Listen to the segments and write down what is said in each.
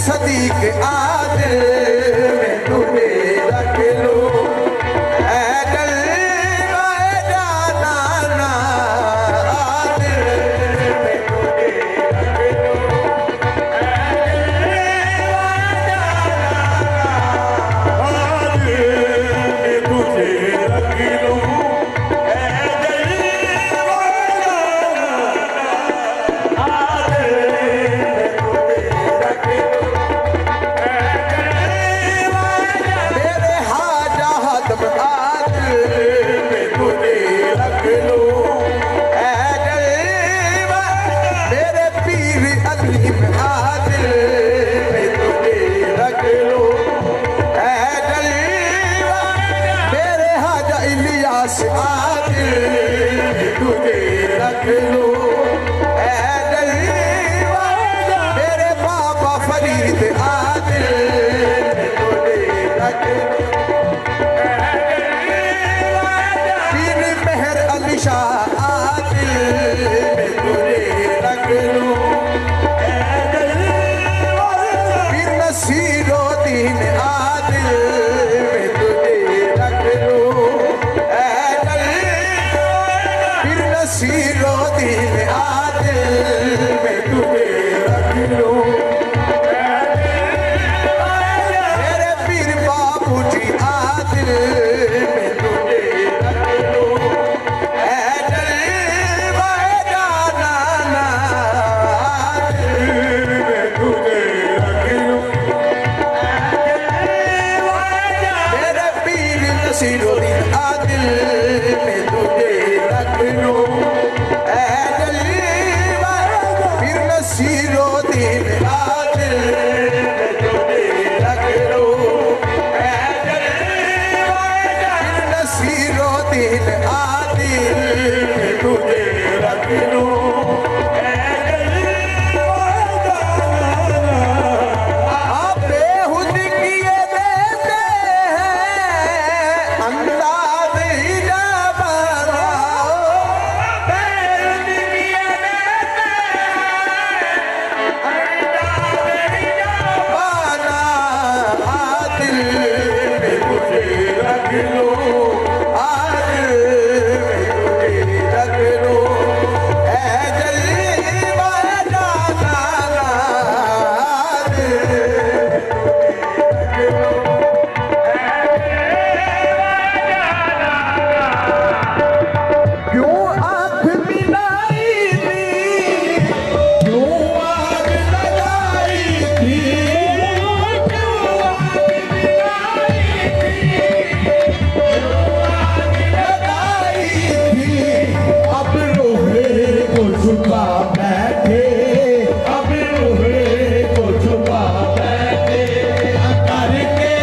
सदी के आदिल में तुझे रख लो ऐदल जाना आदिल में तुझे रख लो आदिल में तुझे रख लो मेरे हाजात आदिल में तुझे रख लो ऐदल मेरे पीर अलीम आदिल में तुझे रख लो ऐदल मेरे हाजा इलियास आदिल में तुझे रख लो ऐदल मेरे बाबा फरीद आदिल में तुझे रख लो पीर मेहर अली शाह आदिल में तुझे रख लो पीर नसीरुद्दीन आदिल में तुझे रख लो ऐदल पीर नसीरुद्दीन आदिल में तुझे रख लो मेरे पीर बाबूजी आदिल में तुझे रख लो ऐदल जाना आदिल में तुझे रख लो मेरे पीर नसीरुद्दीन आदिल में तुझे रख लो ऐदल पीर नसीरुद्दीन आदिल में तुझे रख लो ऐदल पीर नसीरुद्दीन आदिल में तुझे रख लो आप बेहुद किए देते हैं अंदाज ही जमाना बेहुद किए देते हैं अंदाज ही जमाना आदिल में तुझे रख लो आदिल में तुझे रख लो ऐदल जाना आदिल क्यों आँख मिलाई थी क्यों आग लगाई थी क्यों आग मिलाई थी क्यों आग लगाई थी अब रोहे को छुपा बैठे अब रोहे को छुपा बैठे करके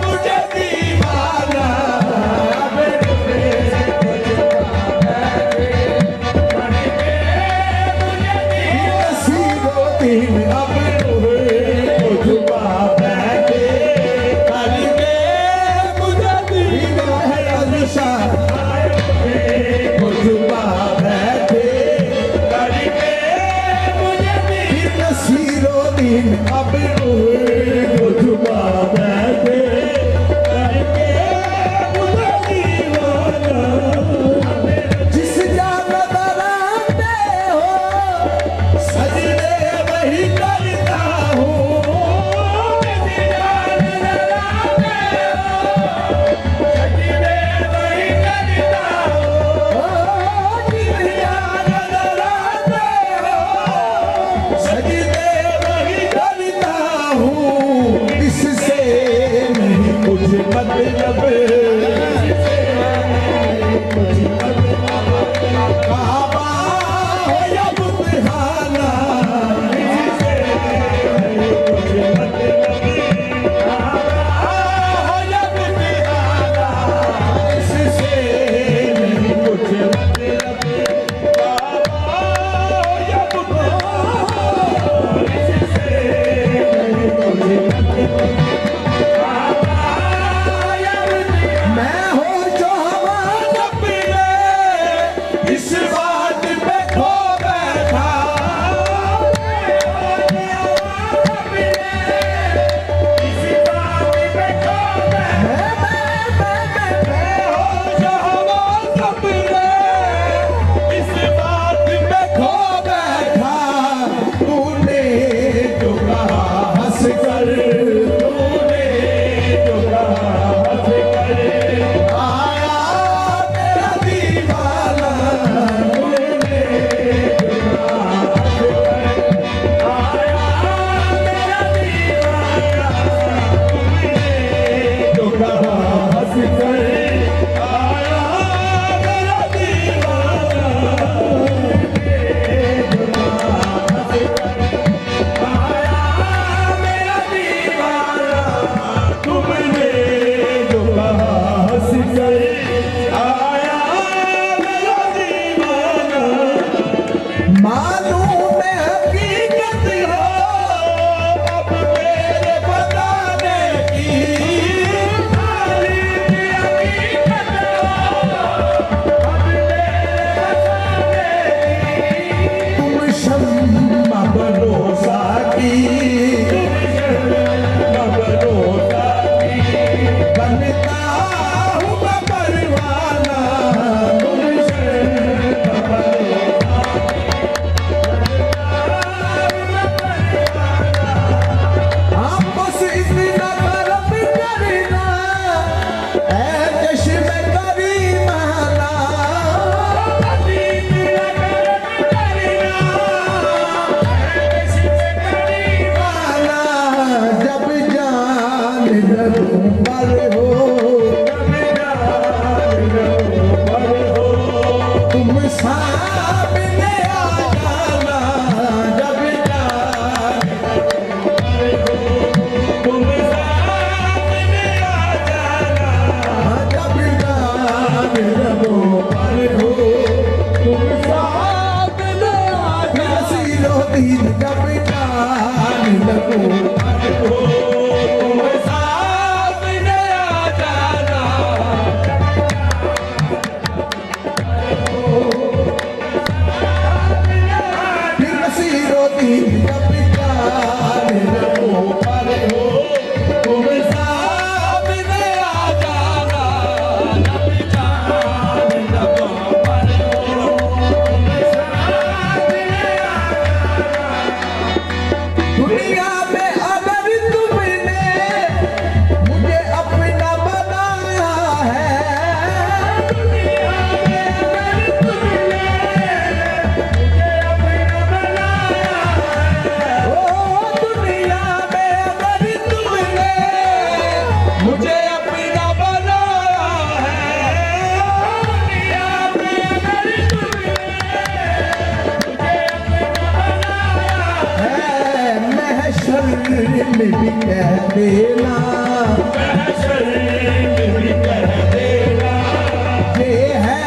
मुझे दीवाना अब रोहे को छुपा बैठे करके मुझे नसीरुद्दीन अब रोहे को छुपा बैठे करके मुझे दीवाना शाह को छुपा बैठे करके मुझे नसीरुद्दीन अब रोहे को छुपा बैठे करके मुझे दीवाना जिस जाना दराते हो सजदे वही करता हूँ जिस जाना दराते हो सजदे वही करता हूँ जिस जाना दराते हो सजदे वही करता हूँ इससे तुम सामने आ जाना फिर नसीरों दी जब जाने लगो पर हो तुम सामने आ जाना जब जाने लगो पर हो तुम सामने आ दुनिया में अगर तुमने मुझे अपना बनाया है दुनिया में अगर तुमने मुझे अपना बनाया है ओ दुनिया में अगर तुमने मुझे अपना बनाया है दुनिया में अगर तुमने मुझे अपना बनाया है महशर में भी कह देना महशर में भी कह देना ये है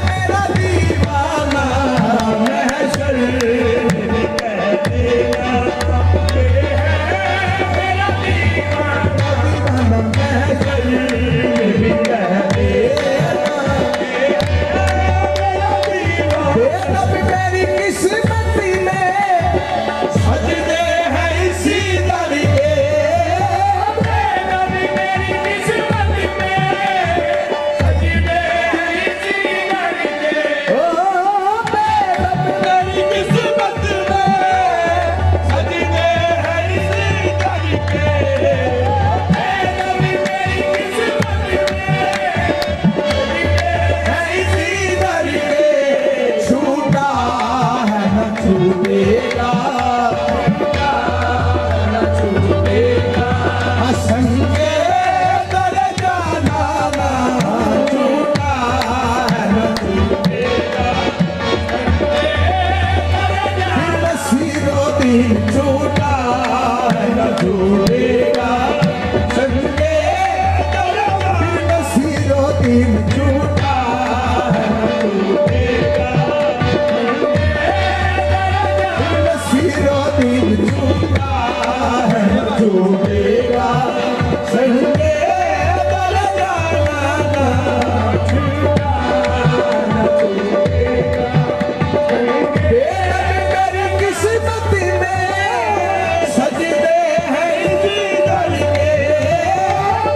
मेरा दीवाना महशर में भी कह देना ये है मेरा दीवाना दीवाना महशर में भी कह देना ये है मेरा दीवाना बेनब मेरी किस्मत में सजदे हैं इसी दर के बेनब मेरी किस्मत में सजदे हैं इसी दर के ओ बेनब मेरी किस्मत में सजदे हैं इसी दर के बेनब मेरी किस्मत में सजदे हैं इसी दर के छूटा है न छूटेगा न छूटेगा असंगे दर जाना ना छूटा है न छूटेगा फिर नसीरों दिन छूटा है न छूटेगा संगे दर फिर नसीरों दिन छूटा है न छूटेगा नसीरों दिन छूटा है न छूटेगा संगे दर जाना ना छूटा न छूटेगा बेनब मेरी किस्मत में सजदे हैं इसी दर के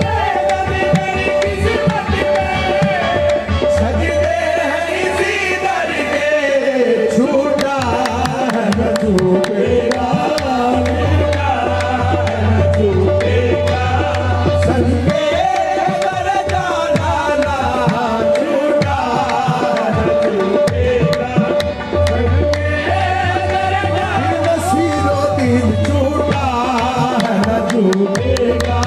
बेनब मेरी किस्मत में सजदे हैं इसी दर के छूटा है न छूटेगा छूटा है न छूटेगा संगे दर जाना ना छूटा है न छूटेगा फिर नसीरों दिन छूटा है न छूटेगा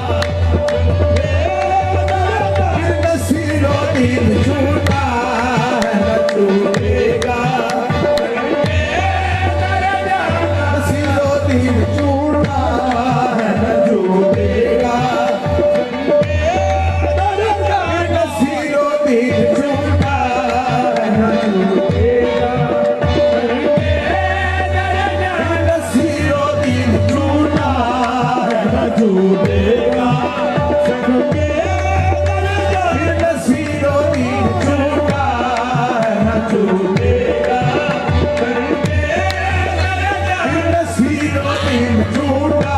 फिर नसीरों दिन छूटा है न छूटेगा नसीरों दिन छूटा है न छूटेगा फिर नसीरों दिन छूटा है न छूटेगा फिर नसीरों दिन छूटा है न छूटेगा फिर नसीरों दिन छूटा है न छूटेगा फिर नसीरों दिन छूटा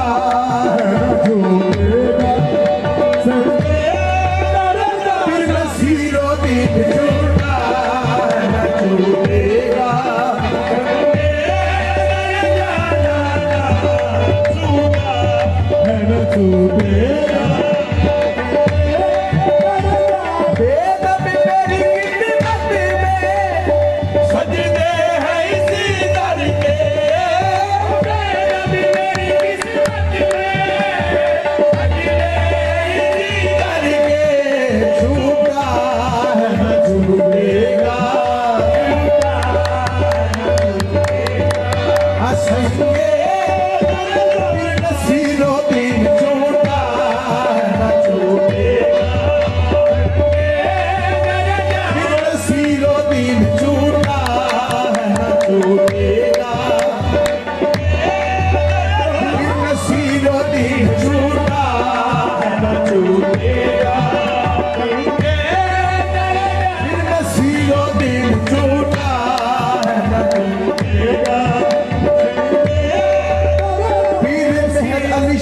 है न छूटेगा फिर नसीरों दिन छूटा है न छूटेगा है न छूटेगा बेनब मेरी किस्मत में सजदे हैं इसी दर के बेनब मेरी किस्मत में सजदे हैं इसी दर के छूटा है न छूटेगा असंगे फिर नसीरों दिन छूटा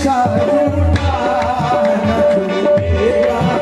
नशा झूठा न छूटेगा